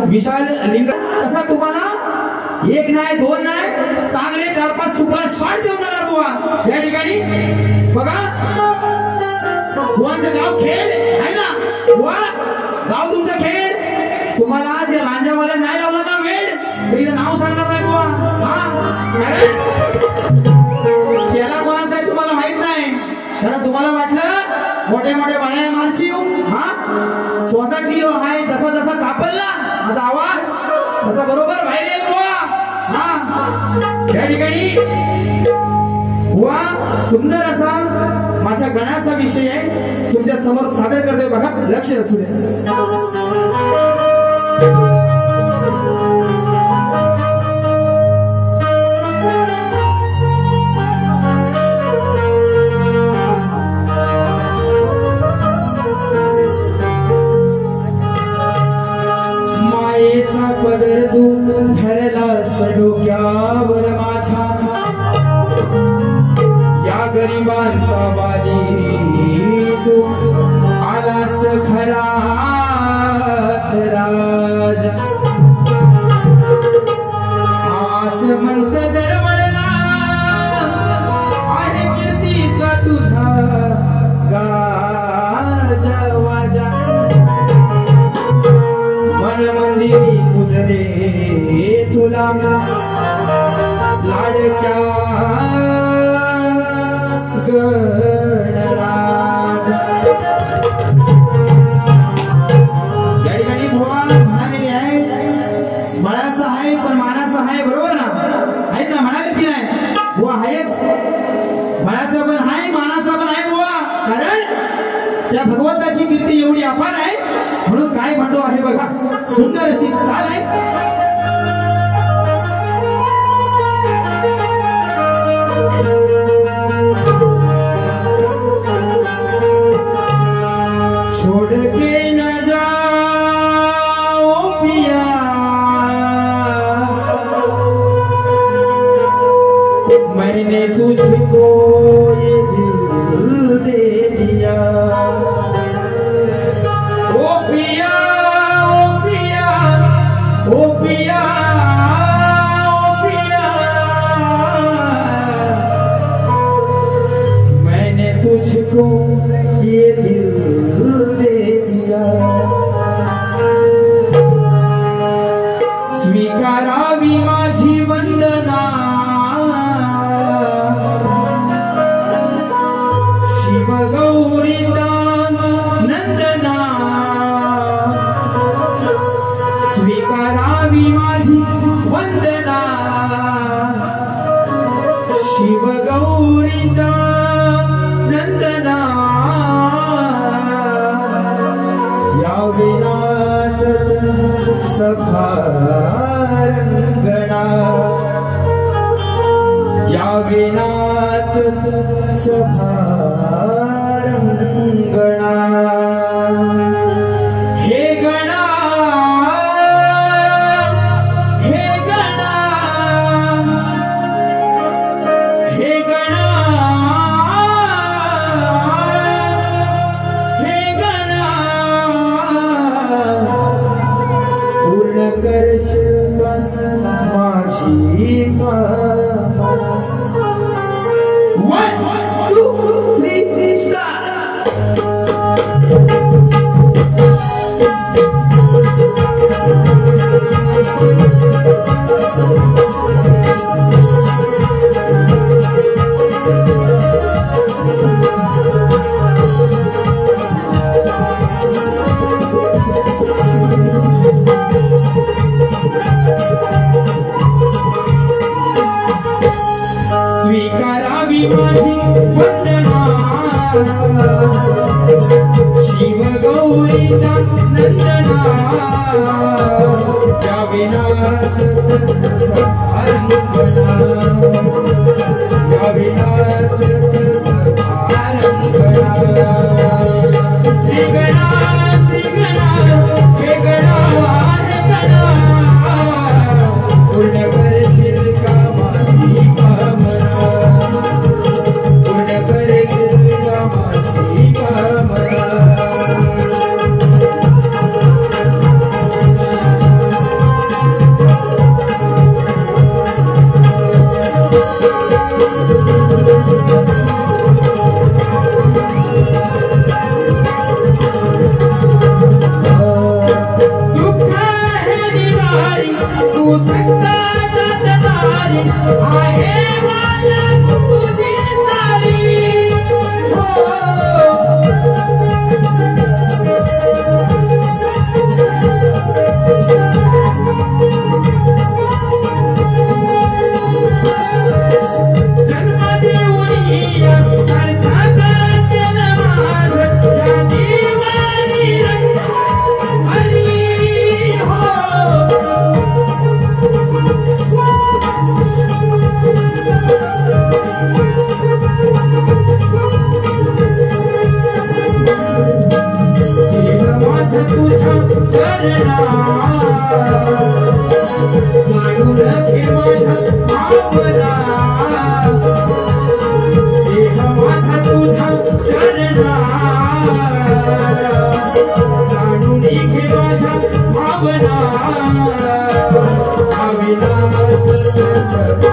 विशाल लिंग असा तुम्हाला एक नाही दोन नाही चांगले 4-5 सुपला शॉट देऊन जाणार बुवा या ठिकाणी बघा बुवांचं गाव खेड आहे ना बुवा गाव तुमचं खेड तुम्हाला जे रांजावाला नाही लावला ना वेळ इथं नाव सांगणार नाही बुवा हा शेला कोणाचा आहे तुम्हाला माहित नाही तर तुम्हाला वाटलं मोठे मोठे बाळ्या मारशी हा स्वतः किलो आहे जसा जसा कापलला माझा आवाज तसा बरोबर बाहेर येईल बुवा हा या ठिकाणी बुवा सुंदर असा माझ्या गणाचा विषय आहे तुमच्या समोर सादर करतोय बघा लक्ष असू दे पदर दून धरला डोक्यावर माझ्या या गरिबांचा वाली तू आलास खरा राजा आस मंत दरवळला आहे कीर्तीचा तुझा गाजा वाजा मन मंदिरी पूजले तुला लाडक्या गणराजा या ठिकाणी बुवा म्हणालेली आहे बळाचं आहे पण मानाचं आहे बरोबर ना आहेत ना म्हणाले की नाही बुवा आहेच बळाचं पण आहे मानाचं पण आहे बुवा कारण त्या भगवंताची कीर्ती एवढी अपार आहे म्हणून काय म्हणतो आहे बघा सुंदर अशी चाल आहे छोड़ के न जाओ पिया मैंने तुझको ये दिल दे दिया ओ पिया ओ पिया ओ पिया ओ पिया मैंने तुझको ये दिल दे दिया स्वीकारावी माझी वंदना शिवगौरीचा नंदना स्वीकारावी माझी वंदना शिवगौरीचा नंदना या विनाच सफारंगणा या विनाच सफारंगणा हे गणा हे गणा हे गणा हे गणा पूर्ण करशील माझी 1 2 3 माझी वंदना शिव गौरीचा नंदना त्या विनाच या विनाच श्रीगणा श्रीगणा हे गणा गणा पूर्ण करशील का माझी कामना पूर्ण करशील का माझी कामना भावना